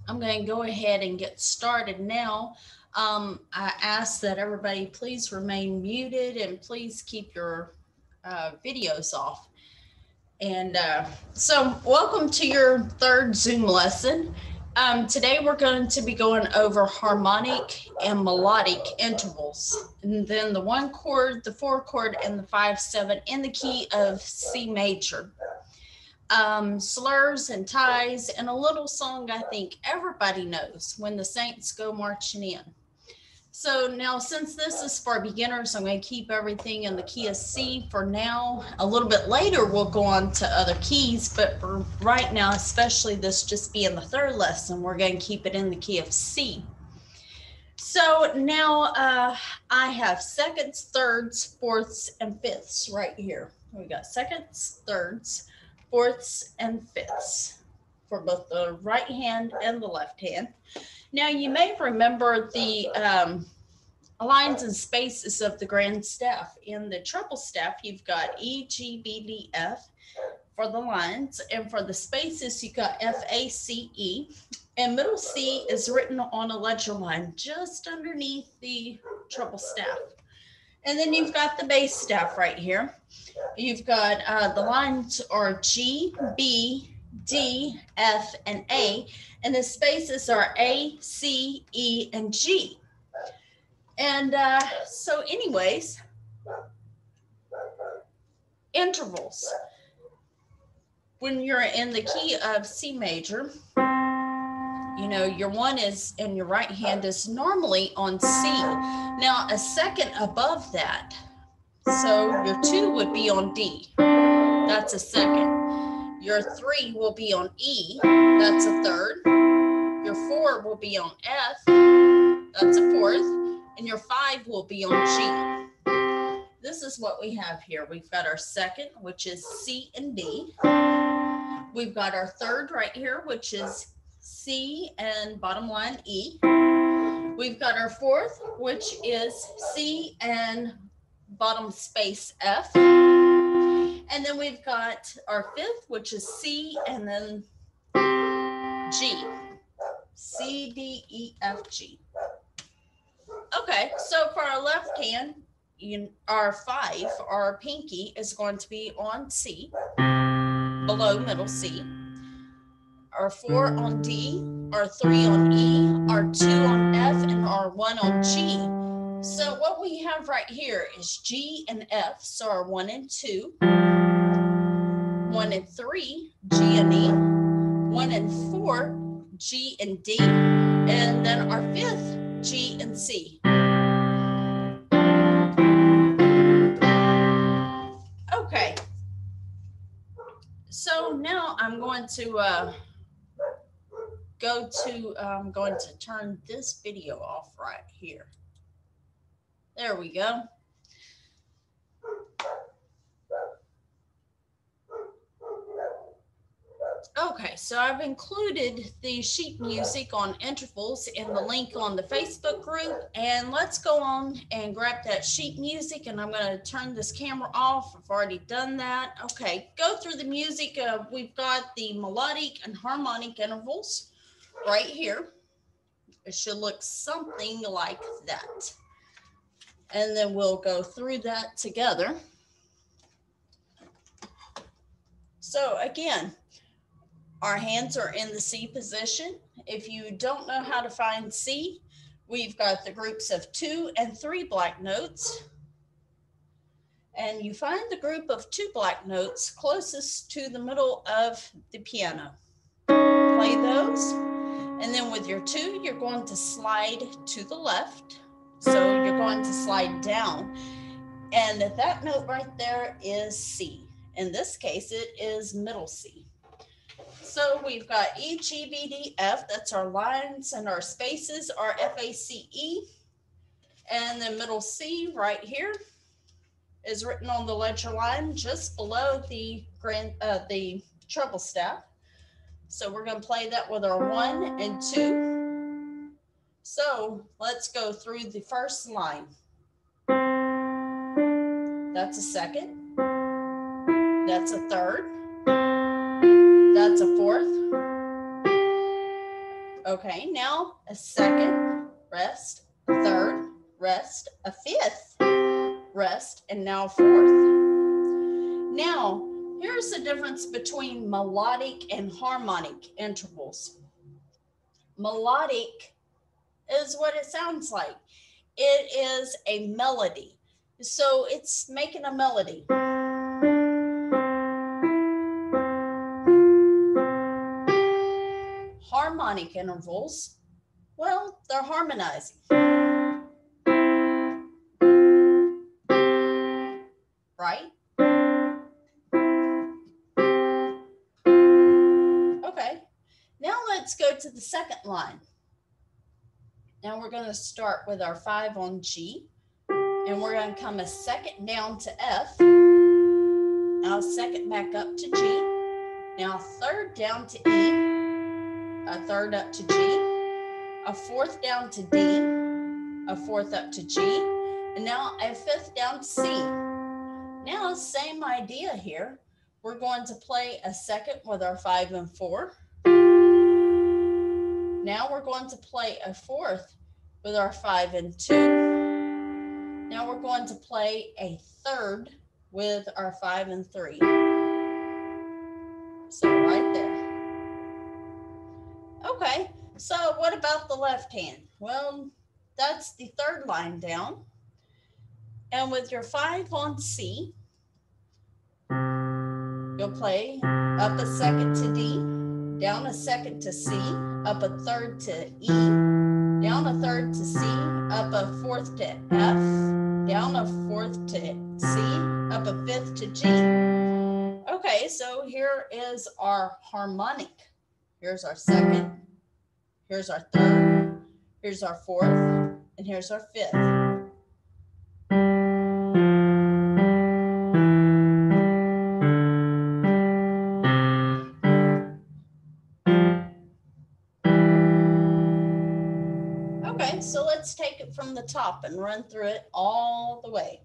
I'm going to go ahead and get started now. I ask that everybody please remain muted and please keep your videos off. And welcome to your third Zoom lesson. Today we're going to be going over harmonic and melodic intervals, and then the 1 chord, the 4 chord, and the 5/7 in the key of C major. Slurs and ties, and a little song I think everybody knows, When the Saints Go Marching In. So now, since this is for beginners, I'm going to keep everything in the key of C for now. A little bit later, we'll go on to other keys, but for right now, especially this just being the third lesson, we're going to keep it in the key of C. So now I have seconds, thirds, fourths, and fifths right here. We got seconds, thirds, fourths, and fifths for both the right hand and the left hand. Now you may remember the lines and spaces of the grand staff. In the treble staff, you've got E, G, B, D, F for the lines, and for the spaces, you've got F, A, C, E. And middle C is written on a ledger line just underneath the treble staff. And then you've got the bass staff right here. You've got the lines are G, B, D, F, and A, and the spaces are A, C, E, and G. And so anyways, intervals. When you're in the key of C major, you know, your 1 is in your right hand is normally on C. Now a second above that, so your 2 would be on D. That's a second. Your 3 will be on E. That's a third. Your 4 will be on F. That's a fourth. And your 5 will be on G. This is what we have here. We've got our second, which is C and D. We've got our third right here, which is C and bottom line E. We've got our fourth, which is C and bottom space F. And then we've got our fifth, which is C and then G. C, D, E, F, G. Okay, so for our left hand, our 5, our pinky, is going to be on C, below middle C. Our 4 on D, our 3 on E, our 2 on F, and our 1 on G. So what we have right here is G and F, so our 1 and 2, 1 and 3, G and E, 1 and 4, G and D, and then our fifth, G and C. Okay, so now I'm going to I'm going to turn this video off right here. There we go. Okay, so I've included the sheet music on intervals in the link on the Facebook group, and let's go on and grab that sheet music, and I'm going to turn this camera off. I've already done that. Okay, go through the music. We've got the melodic and harmonic intervals right here. It should look something like that. And then we'll go through that together. So again, our hands are in the C position. If you don't know how to find C, we've got the groups of 2 and 3 black notes. And you find the group of 2 black notes closest to the middle of the piano. Play those. And then with your 2, you're going to slide to the left. So you're going to slide down. And that note right there is C. In this case, it is middle C. So we've got E, G, B, D, F. That's our lines, and our spaces are F, A, C, E. And the middle C right here is written on the ledger line just below the treble staff. So we're going to play that with our 1 and 2. So let's go through the first line. That's a second. That's a third. That's a fourth. Okay, now a second, rest, a third, rest, a fifth, rest, and now a fourth. Now, here's the difference between melodic and harmonic intervals. Melodic is what it sounds like. It is a melody. So it's making a melody. Harmonic intervals, well, they're harmonizing. Right? Okay, now let's go to the second line. Now we're going to start with our 5 on G, and we're going to come a second down to F, now a second back up to G, now a third down to E, a third up to G, a fourth down to D, a fourth up to G, and now a fifth down to C. Now, same idea here. We're going to play a second with our 5 and 4. Now we're going to play a fourth with our 5 and 2. Now we're going to play a third with our 5 and 3. So right there. Okay, so what about the left hand? Well, that's the third line down. And with your 5 on C, you'll play up a second to D, down a second to C, up a third to E, down a third to C, up a fourth to F, down a fourth to C, up a fifth to G. Okay, so here is our harmonic. Here's our second, here's our third, here's our fourth, and here's our fifth. Okay, so let's take it from the top and run through it all the way.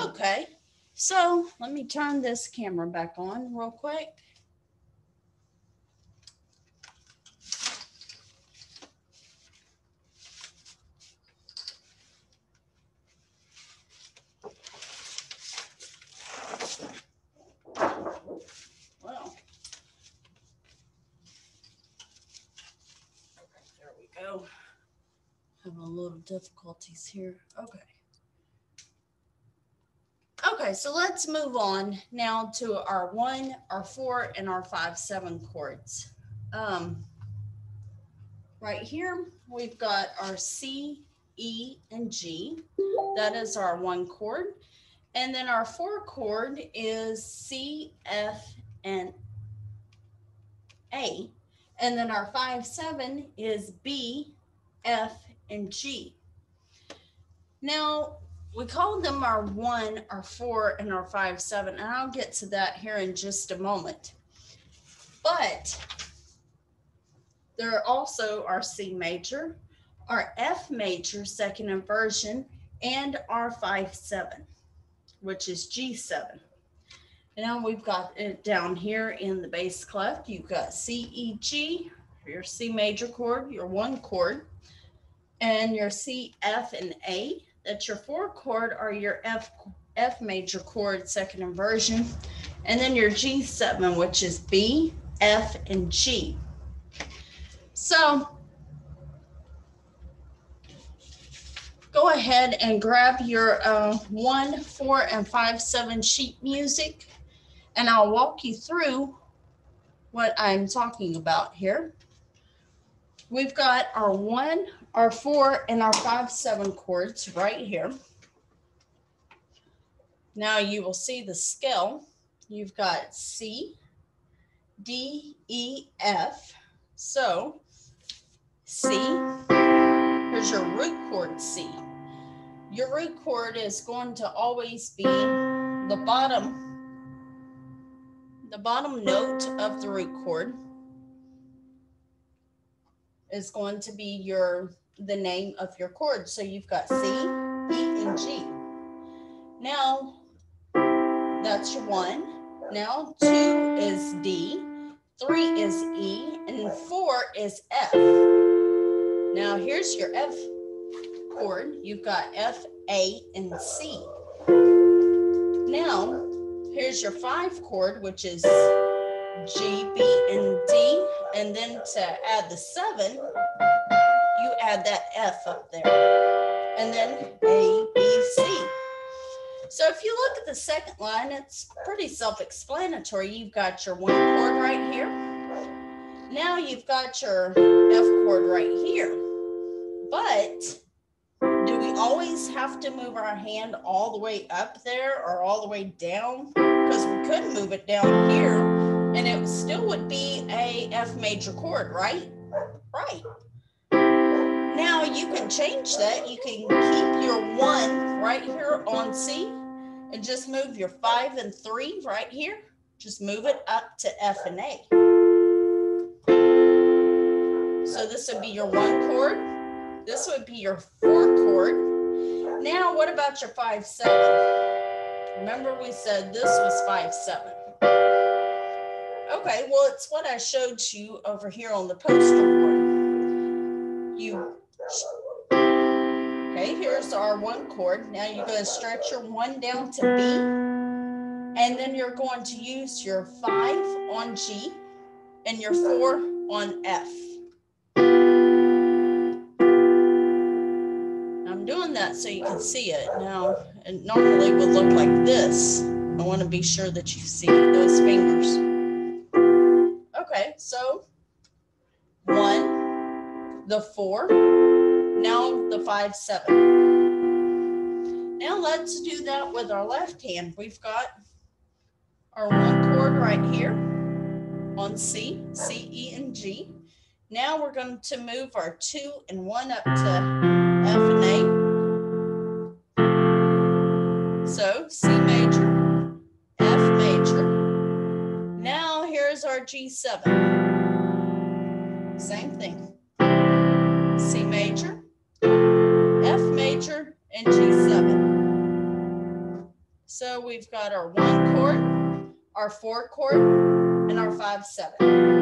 Okay, so let me turn this camera back on real quick. Well, there we go. Having a little difficulties here. Okay. Okay, so let's move on now to our 1, our 4, and our 5/7 chords. Right here, we've got our C, E, and G. That is our 1 chord. And then our 4 chord is C, F, and A. And then our 5/7 is B, F, and G. Now, we call them our 1, our 4, and our 5/7, and I'll get to that here in just a moment. But there are also our C major, our F major second inversion, and our 5/7, which is G7. And now we've got it down here in the bass clef. You've got C, E, G, your C major chord, your 1 chord, and your C, F, and A. that your 4 chord are your F major chord, second inversion, and then your G7, which is B, F, and G. So go ahead and grab your 1, 4, and 5, 7 sheet music, and I'll walk you through what I'm talking about here. We've got our 1, our 4, and our 5, 7 chords right here. Now you will see the scale. You've got C, D, E, F. So C, here's your root chord C. Your root chord is going to always be the bottom note of the root chord is going to be the name of your chord. So you've got C, E, and G. Now that's your 1. Now 2 is D, 3 is E, and 4 is F. Now here's your F chord. You've got F, A, and C. Now here's your 5 chord, which is G, B, and D. And then to add the 7, you add that F up there. And then A, B, C. So if you look at the second line, it's pretty self-explanatory. You've got your 1 chord right here. Now you've got your F chord right here. But do we always have to move our hand all the way up there or all the way down? Because we could move it down here and it still would be a F major chord, right? Right. Now you can change that. You can keep your 1 right here on C and just move your 5 and 3 right here. Just move it up to F and A. So this would be your 1 chord. This would be your 4 chord. Now what about your 5, 7? Remember we said this was 5, 7. Okay, well it's what I showed you over here on the poster board. Okay, here's our 1 chord. Now you're going to stretch your 1 down to B, and then you're going to use your 5 on G and your 4 on F. I'm doing that so you can see it. Now, it normally would look like this. I want to be sure that you see those fingers. Okay, so 1, the 4, now the 5, 7. Now let's do that with our left hand. We've got our 1 chord right here on C, C, E, and G. Now we're going to move our 2 and 1 up to F and A. So C major, F major. Now here's our G7. Same thing. C major, F major, and G7. So we've got our 1 chord, our 4 chord, and our 5, 7.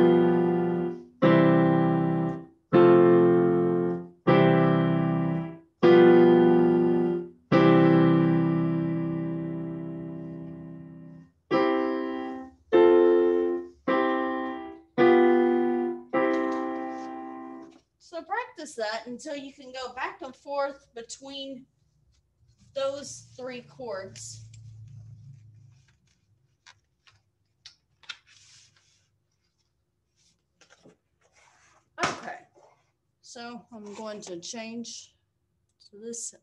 So practice that until you can go back and forth between those 3 chords. Okay, so I'm going to change to this.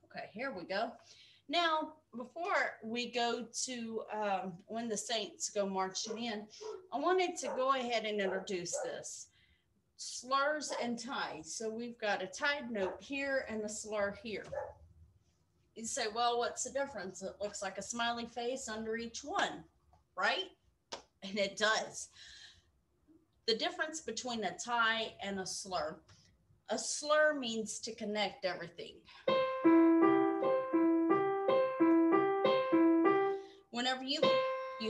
Okay, here we go. Now, before we go to When the Saints Go Marching In, I wanted to go ahead and introduce this. Slurs and ties. So we've got a tied note here and a slur here. You say, well, what's the difference? It looks like a smiley face under each one, right? And it does. The difference between a tie and a slur means to connect everything. Whenever you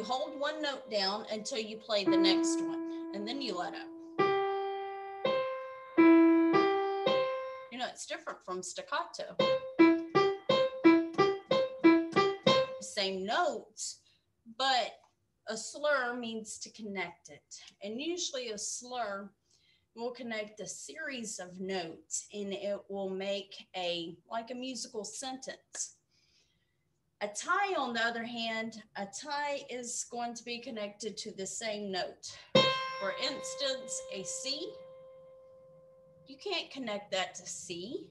hold one note down until you play the next one, and then you let up. You know, it's different from staccato. same notes, but a slur means to connect it. And usually a slur will connect a series of notes and it will make like a musical sentence. A tie, on the other hand, a tie is going to be connected to the same note. For instance, a C, you can't connect that to C.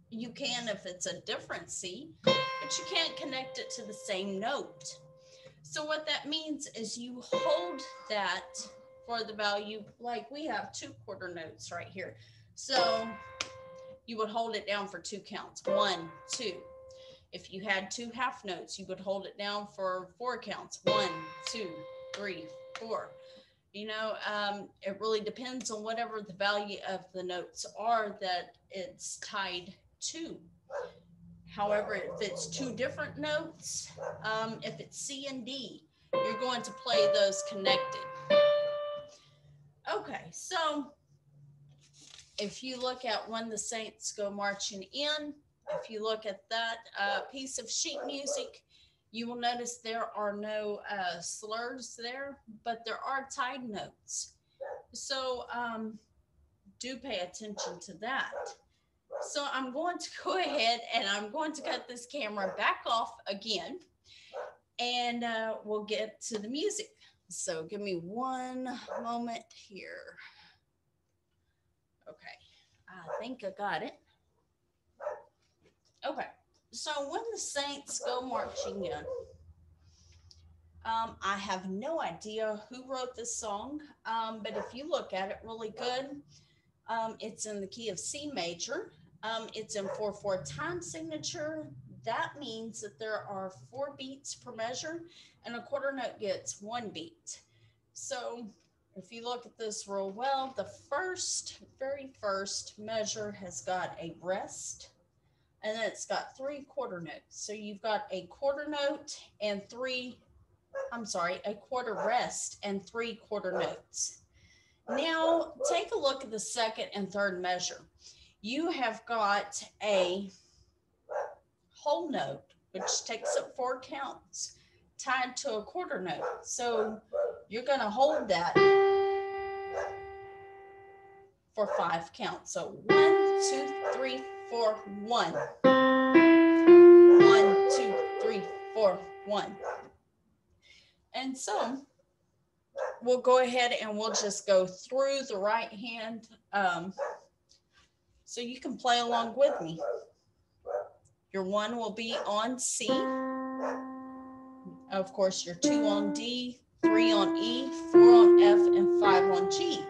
You can if it's a different C, but you can't connect it to the same note. So what that means is you hold that for the value, like we have 2 quarter notes right here. So you would hold it down for 2 counts, 1, 2. If you had 2 half notes, you would hold it down for 4 counts, 1, 2, 3, 4. You know, it really depends on whatever the value of the notes are that it's tied to. However, if it's 2 different notes, if it's C and D, you're going to play those connected. Okay, so if you look at When the Saints Go Marching In, if you look at that piece of sheet music, you will notice there are no slurs there, but there are tied notes. So do pay attention to that. So I'm going to go ahead and I'm going to cut this camera back off again, and we'll get to the music. So give me one moment here. Okay, I think I got it. Okay, so When the Saints Go Marching In. I have no idea who wrote this song, but if you look at it really good, it's in the key of C major. It's in 4/4 time signature. That means that there are 4 beats per measure, and a quarter note gets 1 beat. So if you look at this real well, the very first measure has got a rest, and then it's got 3 quarter notes. So you've got a quarter note and a quarter rest and 3 quarter notes. Now take a look at the second and third measure. You have got a whole note, which takes up 4 counts, tied to a quarter note. So you're going to hold that for 5 counts. So 1, 2, 3, 4, 1. 1, 2, 3, 4, 1. And so we'll go ahead and we'll just go through the right hand so you can play along with me. Your 1 will be on C. Of course, your 2 on D, 3 on E, 4 on F, and 5 on G.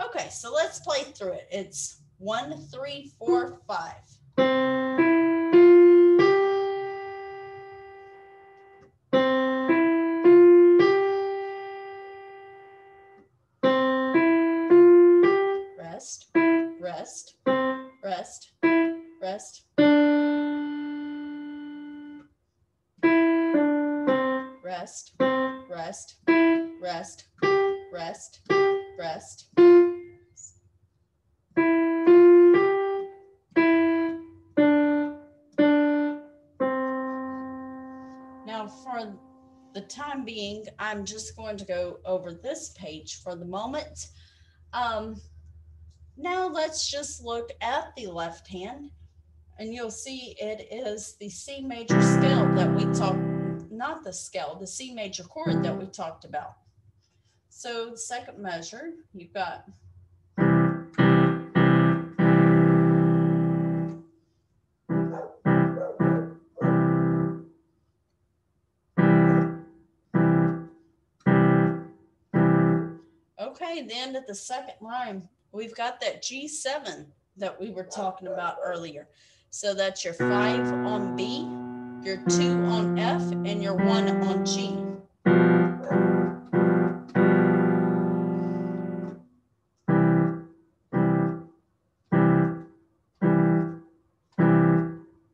Okay, so let's play through it. It's 1, 3, 4, 5. Rest, rest, rest, rest. Rest, rest, rest, rest, rest. Now for the time being, I'm just going to go over this page for the moment. Now let's just look at the left hand, and you'll see it is the C major scale that we talked, not the scale, the C major chord that we talked about. So the second measure, you've got okay, the end of the second line, we've got that G7 that we were talking about earlier. So that's your 5 on B, your 2 on F, and your 1 on G.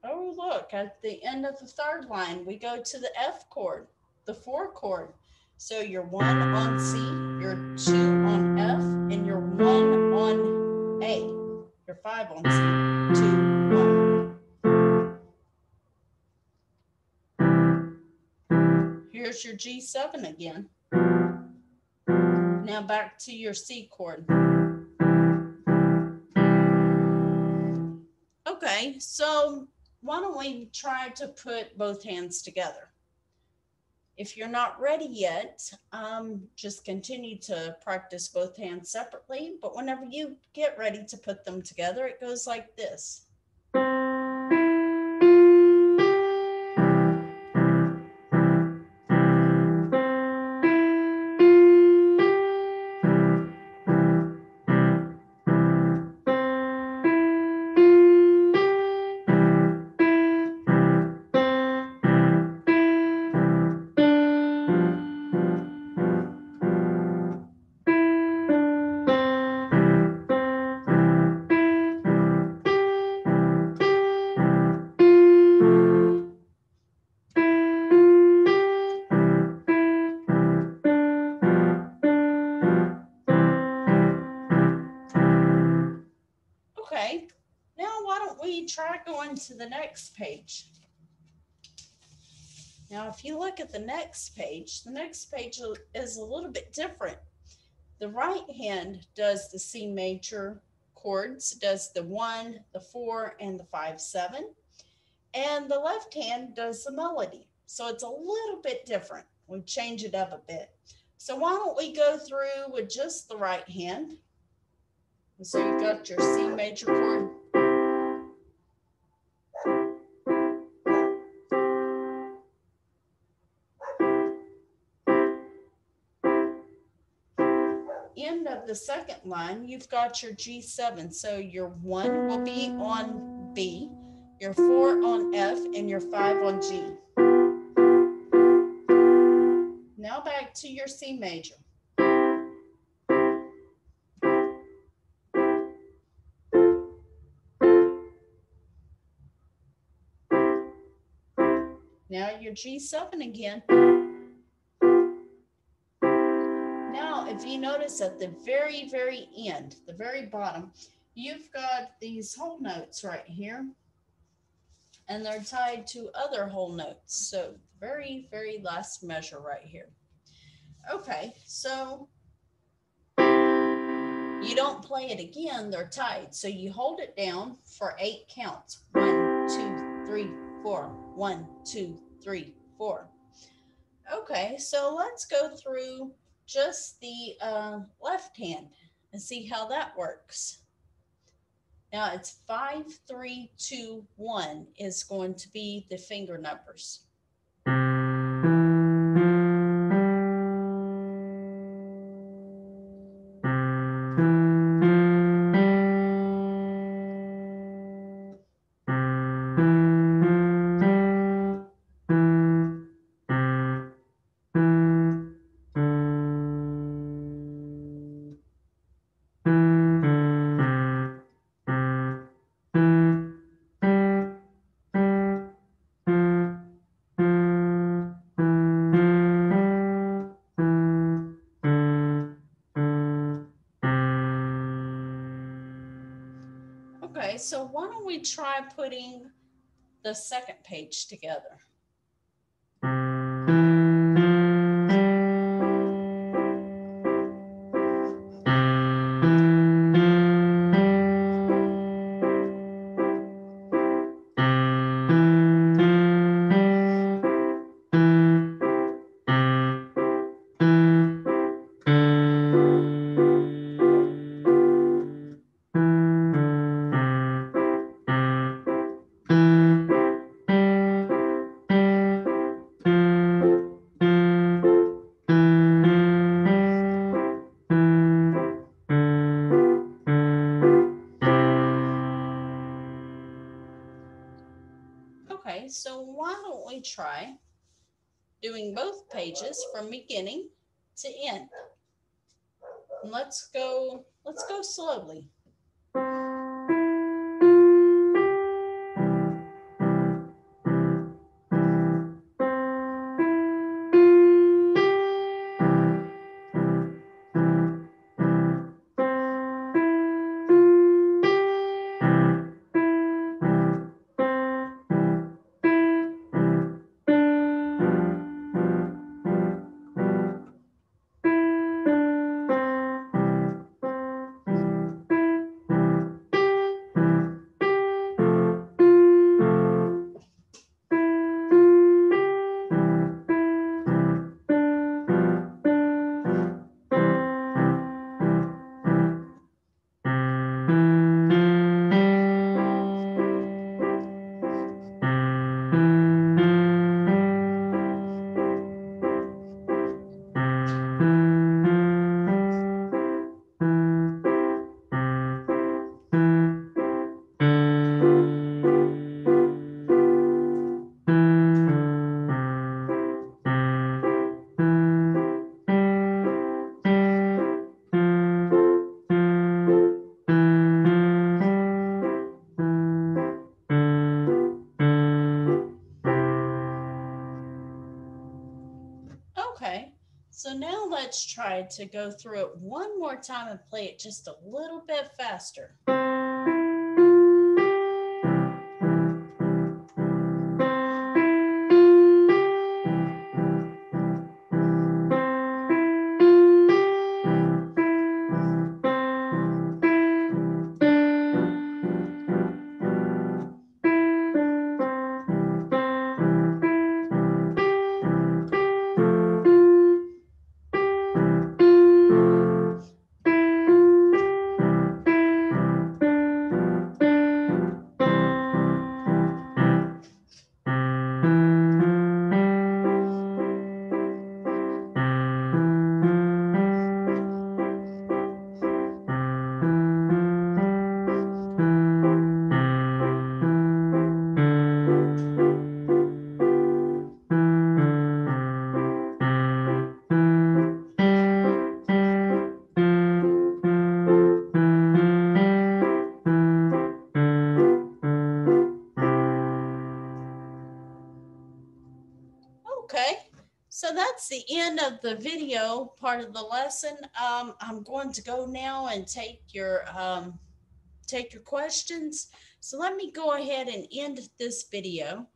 Oh, look, at the end of the third line, we go to the F chord, the 4 chord. So your 1 on C, your 2 on F, and your 1 on A, your 5 on C, 2, 1. there's your G7 again. Now back to your C chord. Okay, so why don't we try to put both hands together? If you're not ready yet, just continue to practice both hands separately, but whenever you get ready to put them together, it goes like this. Okay, now why don't we try going to the next page? Now, if you look at the next page is a little bit different. The right hand does the C major chords, does the 1, the 4, and the 5, 7. And the left hand does the melody. So it's a little bit different. We change it up a bit. So why don't we go through with just the right hand? So you've got your C major chord. End of the second line, you've got your G7. So your 1 will be on B, your 4 on F, and your 5 on G. Now back to your C major. Now your G7 again. Now, if you notice at the very, very end, the very bottom, you've got these whole notes right here, and they're tied to other whole notes. So very, very last measure right here. Okay, so you don't play it again, they're tied. So you hold it down for 8 counts. 1, 2, 3, 4. 1, 2, 3, 4. Okay, so let's go through just the left hand and see how that works. Now it's 5, 3, 2, 1 is going to be the finger numbers. Okay, so why don't we try putting the second page together? Okay, so why don't we try doing both pages from beginning to end? And let's go slowly. let's try to go through it one more time and play it just a little bit faster. Okay, so that's the end of the video part of the lesson. I'm going to go now and take your questions. So let me go ahead and end this video.